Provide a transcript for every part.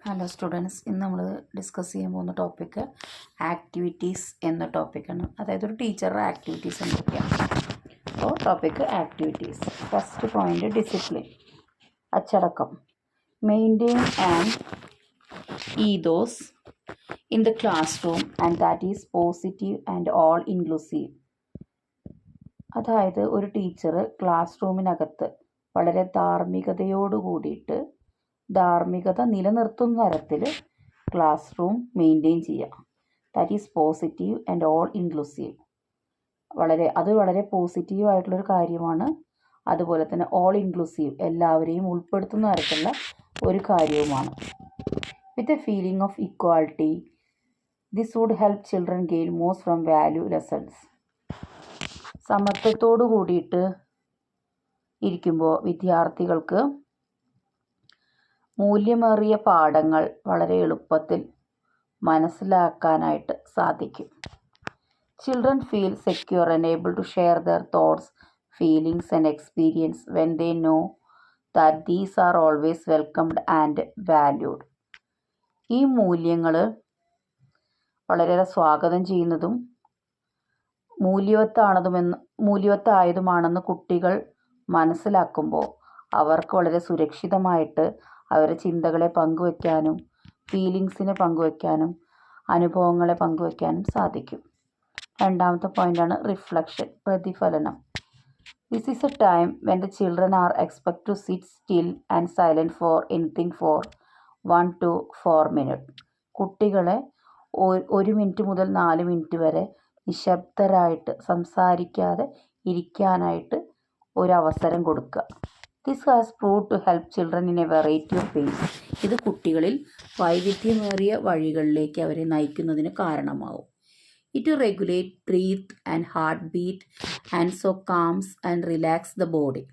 Hello students, ഇന്ന് നമ്മൾ discuss ചെയ്യാൻ പോകുന്ന ടോപ്പിക്ക് ആക്ടിവിറ്റീസ് എന്ന ടോപ്പിക്കാണ്. അതായത് ഒരു ടീച്ചറുടെ ആക്ടിവിറ്റീസ് എന്തൊക്കെയാണ്. അപ്പോൾ topic activities. First point discipline, അച്ചടക്കം. Maintain and ethos in the class room and that is positive and all inclusive. അതായത് ഒരു ടീച്ചർ ക്ലാസ് റൂമിനകത്ത് വളരെ ധാർമ്മികത നിലനിർത്തുന്ന തരത്തിൽ ക്ലാസ് റൂം മെയിൻറ്റെയിൻ ചെയ്യുക. That is positive and all inclusive. വളരെ പോസിറ്റീവ് ആയിട്ടുള്ളൊരു കാര്യമാണ്. അതുപോലെ തന്നെ ഓൾ ഇൻക്ലൂസീവ്, എല്ലാവരെയും ഉൾപ്പെടുത്തുന്ന തരത്തിലുള്ള ഒരു കാര്യവുമാണ്. With a feeling of equality, this would help children gain most from value lessons. സമത്വത്തോടു കൂടിയിട്ട് ഇരിക്കുമ്പോൾ വിദ്യാർത്ഥികൾക്ക് മൂല്യമേറിയ പാഠങ്ങൾ വളരെ എളുപ്പത്തിൽ മനസ്സിലാക്കാനായിട്ട് സാധിക്കും. Children feel secure and able to share their thoughts, feelings and experience when they know that these are always welcomed and valued. ഈ മൂല്യങ്ങൾ വളരെയേറെ സ്വാഗതം ചെയ്യുന്നതും മൂല്യവത്തായതുമാണെന്ന് കുട്ടികൾ മനസ്സിലാക്കുമ്പോൾ അവർക്ക് വളരെ സുരക്ഷിതമായിട്ട് അവരുടെ ചിന്തകളെ പങ്കുവയ്ക്കാനും ഫീലിങ്സിനെ പങ്കുവയ്ക്കാനും അനുഭവങ്ങളെ പങ്കുവയ്ക്കാനും സാധിക്കും. രണ്ടാമത്തെ പോയിൻ്റാണ് റിഫ്ലക്ഷൻ, പ്രതിഫലനം. This is a time when the children are expect to sit still and silent for anything for 1 to 4 minutes. കുട്ടികളെ 1 മിനിറ്റ് മുതൽ 4 മിനിറ്റ് വരെ നിശബ്ദരായിട്ട് സംസാരിക്കാതെ ഇരിക്കാനായിട്ട് ഒരവസരം കൊടുക്കുക. This has proved to help children in a variety of ways. ഇത് കുട്ടികളിൽ വൈവിധ്യമേറിയ വഴികളിലേക്ക് അവരെ നയിക്കുന്നതിന് കാരണമാവും. It regulate breath and heart beat and so calms and relax the body.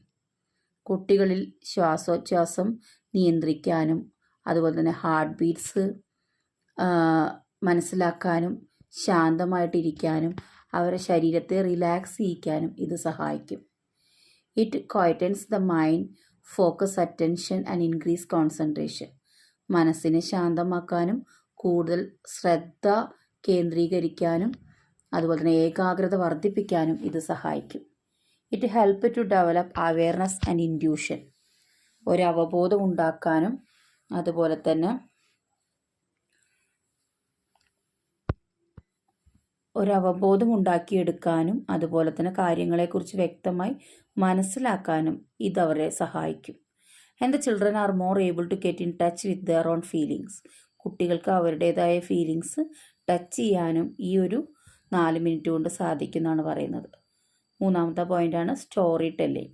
കുട്ടികളിൽ ശ്വാസോച്ഛ്വാസം നിയന്ത്രിക്കാനും അതുപോലെ തന്നെ ഹാർട്ട് ബീറ്റ്സ് മനസ്സിലാക്കാനും ശാന്തമായിട്ടിരിക്കാനും അവരുടെ ശരീരത്തെ റിലാക്സ് ചെയ്യിക്കാനും ഇത് സഹായിക്കും. It quietens the mind, focus attention and increase concentration. മനസ്സിനെ ശാന്തമാക്കാനും കൂടുതൽ ശ്രദ്ധ കേന്ദ്രീകരിക്കാനും അതുപോലെ തന്നെ ഏകാഗ്രത വർദ്ധിപ്പിക്കാനും ഇത് സഹായിക്കും. It help to develop awareness and intuition. ഒരവബോധം ഉണ്ടാക്കാനും അതുപോലെ തന്നെ ഉണ്ടാക്കിയെടുക്കാനും അതുപോലെ തന്നെ കാര്യങ്ങളെക്കുറിച്ച് വ്യക്തമായി മനസ്സിലാക്കാനും ഇത് അവരെ സഹായിക്കും. And the children are more able to get in touch with their own feelings. കുട്ടികൾക്ക് അവരുടേതായ ഫീലിങ്സ് ടച്ച് ചെയ്യാനും ഈ ഒരു 4 മിനിറ്റ് കൊണ്ട് സാധിക്കുമെന്നാണ് പറയുന്നത്. മൂന്നാമത്തെ പോയിൻ്റാണ് story telling.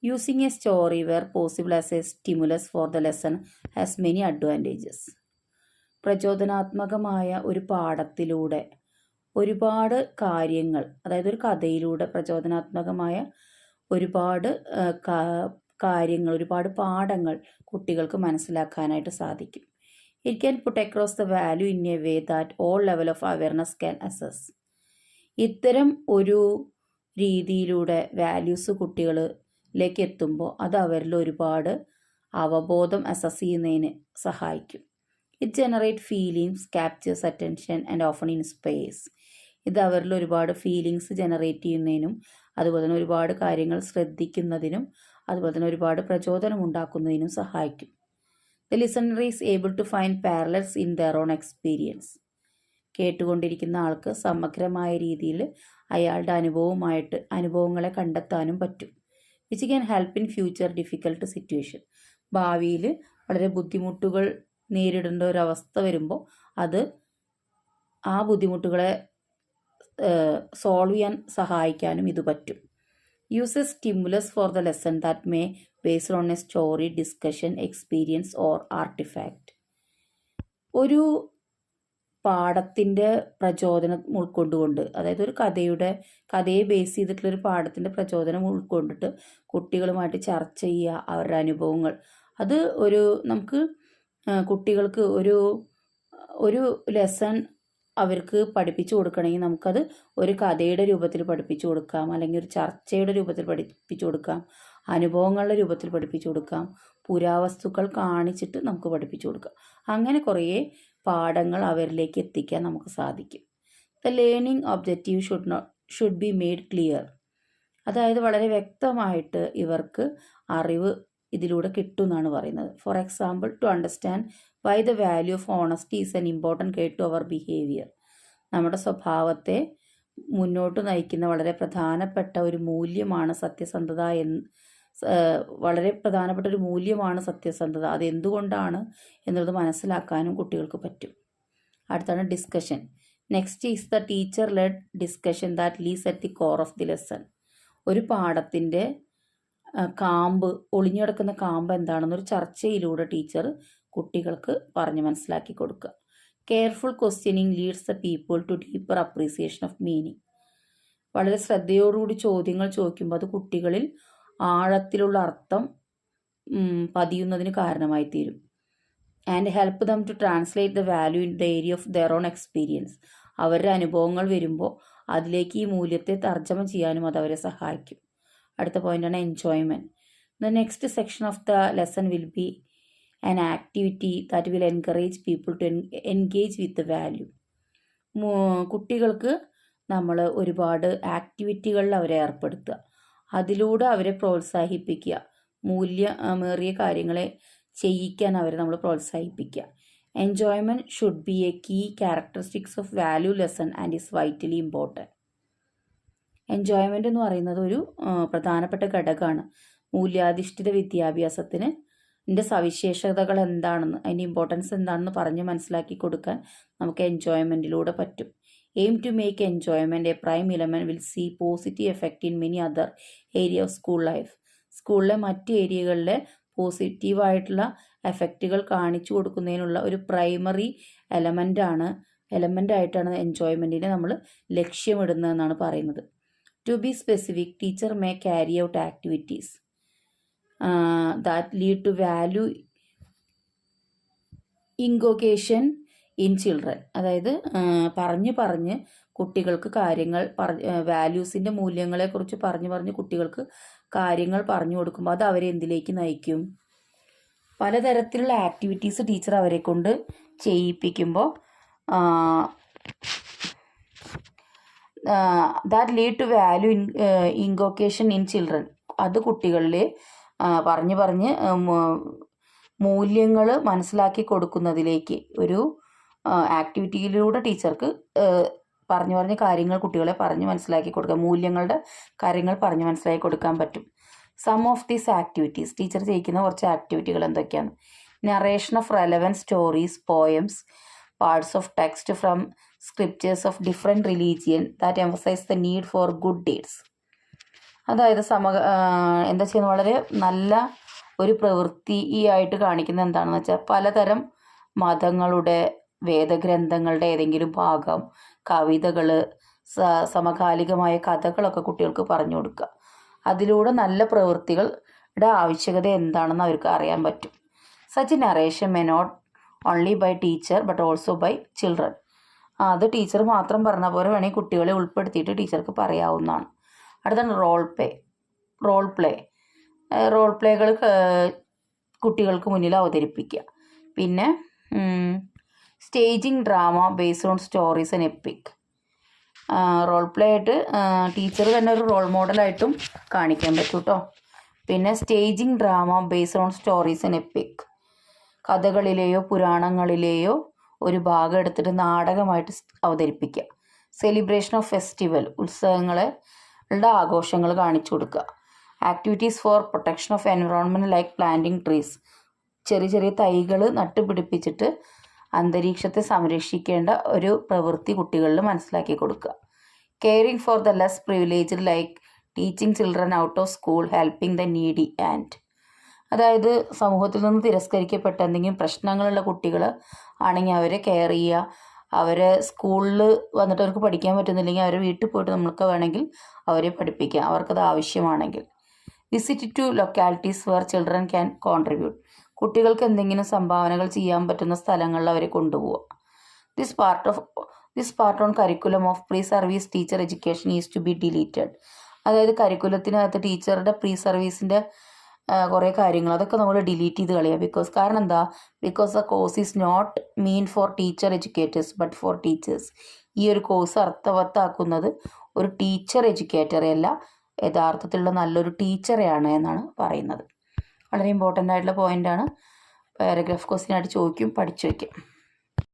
Using a story where possible as a stimulus for the lesson has many advantages. പ്രചോദനാത്മകമായ ഒരു പാഠത്തിലൂടെ ഒരുപാട് കാര്യങ്ങൾ, അതായത് ഒരു കഥയിലൂടെ പ്രചോദനാത്മകമായ ഒരുപാട് കാര്യങ്ങൾ, ഒരുപാട് പാഠങ്ങൾ കുട്ടികൾക്ക് മനസ്സിലാക്കാനായിട്ട് സാധിക്കും. It can put across the value in a way that all level of awareness can assess. ഇത്തരം ഒരു രീതിയിലൂടെ വാല്യൂസ് കുട്ടികളിലേക്ക് എത്തുമ്പോൾ അത് അവരിൽ ഒരുപാട് അവബോധം അസസ് ചെയ്യുന്നതിന് സഹായിക്കും. It generate feelings, captures attention and often inspires. ഇത് അവരിൽ ഒരുപാട് ഫീലിങ്സ് ജനറേറ്റ് ചെയ്യുന്നതിനും അതുപോലെ തന്നെ ഒരുപാട് കാര്യങ്ങൾ ശ്രദ്ധിക്കുന്നതിനും അതുപോലെ തന്നെ ഒരുപാട് പ്രചോദനം ഉണ്ടാക്കുന്നതിനും സഹായിക്കും. The listener is able to find parallels in their own experience. കേട്ടുകൊണ്ടിരിക്കുന്ന ആൾക്ക് സമഗ്രമായ രീതിയിൽ അയാളുടെ അനുഭവങ്ങളെ കണ്ടെത്താനും പറ്റും. Which can help in future difficult situation. ഭാവിയിൽ വളരെ ബുദ്ധിമുട്ടുകൾ നേരിടേണ്ട ഒരവസ്ഥ വരുമ്പോൾ ആ ബുദ്ധിമുട്ടുകളെ സോൾവ് ചെയ്യാൻ സഹായിക്കാനും ഇത് പറ്റും. Use A stimulus for the lesson that may based on A story, discussion, experience or artefact. ഒരു പാഠത്തിൻ്റെ പ്രചോദനം ഉൾക്കൊണ്ടുകൊണ്ട്, അതായത് ഒരു കഥയെ ബേസ് ചെയ്തിട്ടുള്ളൊരു പാഠത്തിൻ്റെ പ്രചോദനം ഉൾക്കൊണ്ടിട്ട് കുട്ടികളുമായിട്ട് ചർച്ച ചെയ്യുക അവരുടെ അനുഭവങ്ങൾ. അത് നമുക്ക് കുട്ടികൾക്ക് ഒരു ലെസൺ അവർക്ക് പഠിപ്പിച്ചു കൊടുക്കണമെങ്കിൽ നമുക്കത് ഒരു കഥയുടെ രൂപത്തിൽ പഠിപ്പിച്ചു കൊടുക്കാം, അല്ലെങ്കിൽ ഒരു ചർച്ചയുടെ രൂപത്തിൽ പഠിപ്പിച്ചു കൊടുക്കാം, അനുഭവങ്ങളുടെ രൂപത്തിൽ പഠിപ്പിച്ചു കൊടുക്കാം, പുരാവസ്തുക്കൾ കാണിച്ചിട്ട് നമുക്ക് പഠിപ്പിച്ചു കൊടുക്കുക. അങ്ങനെ കുറേ പാഠങ്ങൾ അവരിലേക്ക് എത്തിക്കാൻ നമുക്ക് സാധിക്കും. The learning objective should be made clear. അതായത് വളരെ വ്യക്തമായിട്ട് ഇവർക്ക് അറിവ് ഇതിലൂടെ കിട്ടും എന്നാണ് പറയുന്നത്. For example, to understand why the value of honesty is an important guide to our behaviour. നമ്മുടെ സ്വഭാവത്തെ മുന്നോട്ട് നയിക്കുന്ന വളരെ പ്രധാനപ്പെട്ട ഒരു മൂല്യമാണ് സത്യസന്ധത വളരെ പ്രധാനപ്പെട്ട ഒരു മൂല്യമാണ് സത്യസന്ധത. അതെന്തുകൊണ്ടാണ് എന്നുള്ളത് മനസ്സിലാക്കാനും കുട്ടികൾക്ക് പറ്റും. അടുത്താണ് discussion. Next is the teacher led discussion that lies at the core of the lesson. ഒരു പാഠത്തിൻ്റെ കാമ്പ്, ഒളിഞ്ഞുകിടക്കുന്ന കാമ്പ് എന്താണെന്നൊരു ചർച്ചയിലൂടെ ടീച്ചർ കുട്ടികൾക്ക് പറഞ്ഞ് മനസ്സിലാക്കി കൊടുക്കുക. Careful questioning leads the people to deeper appreciation of meaning. വളരെ ശ്രദ്ധയോടുകൂടി ചോദ്യങ്ങൾ ചോദിക്കുമ്പോൾ അത് കുട്ടികളിൽ ആഴത്തിലുള്ള അർത്ഥം പതിയുന്നതിന് കാരണമായി തീരും. And help them to translate the value in the area of their own experience. അവരുടെ അനുഭവങ്ങൾ വരുമ്പോൾ അതിലേക്ക് ഈ മൂല്യത്തെ തർജ്ജമ ചെയ്യാനും അത് അവരെ സഹായിക്കും. അടുത്ത പോയിന്റാണ് enjoyment. The next section of the lesson will be an activity that will encourage people to engage with the value. കുട്ടികൾക്ക് നമ്മൾ ഒരുപാട് ആക്ടിവിറ്റികളിൽ അവരെ ഏർപ്പെടുത്തുക, അതിലൂടെ അവരെ പ്രോത്സാഹിപ്പിക്കുക, മൂല്യമേറിയ കാര്യങ്ങളെ ചെയ്യിക്കാൻ അവരെ നമ്മൾ പ്രോത്സാഹിപ്പിക്കുക. Enjoyment should be a key characteristics of value lesson and is vitally important. Enjoyment എന്ന് പറയുന്നത് ഒരു പ്രധാനപ്പെട്ട ഘടകമാണ് മൂല്യാധിഷ്ഠിത വിദ്യാഭ്യാസത്തിന്. ഇതിൻ്റെ സവിശേഷതകൾ എന്താണെന്ന്, അതിൻ്റെ ഇമ്പോർട്ടൻസ് എന്താണെന്ന് പറഞ്ഞ് മനസ്സിലാക്കി കൊടുക്കാൻ നമുക്ക് എൻജോയ്മെൻറ്റിലൂടെ പറ്റും. Aim to make enjoyment a prime element will see positive effect in many other area of school life. സ്കൂളിലെ മറ്റ് ഏരിയകളിലെ പോസിറ്റീവായിട്ടുള്ള എഫക്റ്റുകൾ കാണിച്ചു കൊടുക്കുന്നതിനുള്ള ഒരു പ്രൈമറി എലമെൻ്റായിട്ടാണ് എൻജോയ്മെൻറ്റിനെ നമ്മൾ ലക്ഷ്യമിടുന്നതെന്നാണ് പറയുന്നത്. To be specific, teacher may carry out activities that lead to value invocation in children. അതായത് പറഞ്ഞ് കുട്ടികൾക്ക് കാര്യങ്ങൾ വാല്യൂസിൻ്റെ മൂല്യങ്ങളെക്കുറിച്ച് പറഞ്ഞ് കുട്ടികൾക്ക് കാര്യങ്ങൾ പറഞ്ഞു കൊടുക്കുമ്പോൾ അത് അവരെ എന്തിലേക്ക് നയിക്കും? പലതരത്തിലുള്ള ആക്ടിവിറ്റീസ് ടീച്ചർ അവരെ കൊണ്ട് ചെയ്യിപ്പിക്കുമ്പോൾ that lead to value invocation in children. അത് കുട്ടികളിൽ പറഞ്ഞ് മൂല്യങ്ങൾ മനസ്സിലാക്കി കൊടുക്കുന്നതിലേക്ക് ഒരു ആക്ടിവിറ്റിയിലൂടെ ടീച്ചർക്ക് പറഞ്ഞ് കാര്യങ്ങൾ കുട്ടികളെ പറഞ്ഞ് മനസ്സിലാക്കി കൊടുക്കുക, മൂല്യങ്ങളുടെ കാര്യങ്ങൾ പറഞ്ഞ് മനസ്സിലാക്കി കൊടുക്കാൻ പറ്റും. Some of these activities, teacher ചെയ്യിക്കുന്ന കുറച്ച് ആക്ടിവിറ്റികൾ എന്തൊക്കെയാണ്? Narration of relevant stories, poems, parts of text from scriptures of different religion that emphasize the need for good deeds. അതായത് എന്താ ചെയ്യുന്നത്, വളരെ നല്ല ഒരു പ്രവൃത്തിയായിട്ട് കാണിക്കുന്നത് എന്താണെന്ന് വെച്ചാൽ പലതരം മതങ്ങളുടെ വേദഗ്രന്ഥങ്ങളുടെ ഏതെങ്കിലും ഭാഗം, കവിതകൾ, സമകാലികമായ കഥകളൊക്കെ കുട്ടികൾക്ക് പറഞ്ഞു കൊടുക്കുക. അതിലൂടെ നല്ല പ്രവൃത്തികളുടെ ആവശ്യകത എന്താണെന്ന് അവർക്ക് അറിയാൻ പറ്റും. Such narration may not only by teacher but also by children. അത് ടീച്ചർ മാത്രം പറഞ്ഞ പോലെ വേണമെങ്കിൽ കുട്ടികളെ ഉൾപ്പെടുത്തിയിട്ട് ടീച്ചർക്ക് പറയാവുന്നതാണ്. അടുത്താണ് റോൾ പ്ലേകൾ കുട്ടികൾക്ക് മുന്നിൽ അവതരിപ്പിക്കുക. പിന്നെ staging drama based on stories and epic. Role play ആയിട്ട് ടീച്ചർ തന്നെ ഒരു റോൾ മോഡലായിട്ടും കാണിക്കാൻ പറ്റും കേട്ടോ. പിന്നെ staging drama based on stories and epic. കഥകളിലെയോ പുരാണങ്ങളിലെയോ ഒരു ഭാഗം എടുത്തിട്ട് നാടകമായിട്ട് അവതരിപ്പിക്കുക. സെലിബ്രേഷൻ ഓഫ് ഫെസ്റ്റിവൽ, ഉത്സവങ്ങളുടെ ആഘോഷങ്ങൾ കാണിച്ചു കൊടുക്കുക. Activities for protection of environment like planting trees, ചെറിയ തൈകൾ നട്ടുപിടിപ്പിച്ചിട്ട് അന്തരീക്ഷത്തെ സംരക്ഷിക്കേണ്ട ഒരു പ്രവൃത്തി കുട്ടികളിൽ മനസ്സിലാക്കി കൊടുക്കുക. Caring for the less privileged like teaching children out of school, helping the needy and. അതായത് സമൂഹത്തിൽ നിന്ന് തിരസ്കരിക്കപ്പെട്ട എന്തെങ്കിലും പ്രശ്നങ്ങളുള്ള കുട്ടികൾ ആണെങ്കിൽ അവരെ കെയർ ചെയ്യുക. അവരെ സ്കൂളിൽ വന്നിട്ട് അവർക്ക് പഠിക്കാൻ പറ്റുന്നില്ലെങ്കിൽ അവരെ വീട്ടിൽ പോയിട്ട് നമുക്ക് വേണമെങ്കിൽ അവരെ പഠിപ്പിക്കാം, അവർക്കത് ആവശ്യമാണെങ്കിൽ. Visit to localities where children can contribute. കുട്ടികൾക്ക് എന്തെങ്കിലും സംഭാവനകൾ ചെയ്യാൻ പറ്റുന്ന സ്ഥലങ്ങളിൽ അവരെ കൊണ്ടുപോവുക. This part on curriculum of pre service teacher education is to be deleted. അതായത് കരിക്കുലത്തിനകത്ത് ടീച്ചറുടെ പ്രീ സർവീസിൻ്റെ കുറേ കാര്യങ്ങൾ അതൊക്കെ നമ്മൾ ഡിലീറ്റ് ചെയ്ത് കളയുക. കാരണം എന്താ, because a course is not mean for teacher educators but for teachers. ഈ ഒരു കോഴ്സ് അർത്ഥവത്താക്കുന്നത് ഒരു ടീച്ചർ എഡ്യൂക്കേറ്ററെ അല്ല, യഥാർത്ഥത്തിലുള്ള നല്ലൊരു ടീച്ചറെയാണ് എന്നാണ് പറയുന്നത്. വളരെ ഇമ്പോർട്ടൻ്റ് ആയിട്ടുള്ള പോയിൻ്റാണ്. പാരഗ്രാഫ് ക്വസ്റ്റ്യൻ ആയിട്ട് ചോദിക്കും, പഠിച്ചു വയ്ക്കും.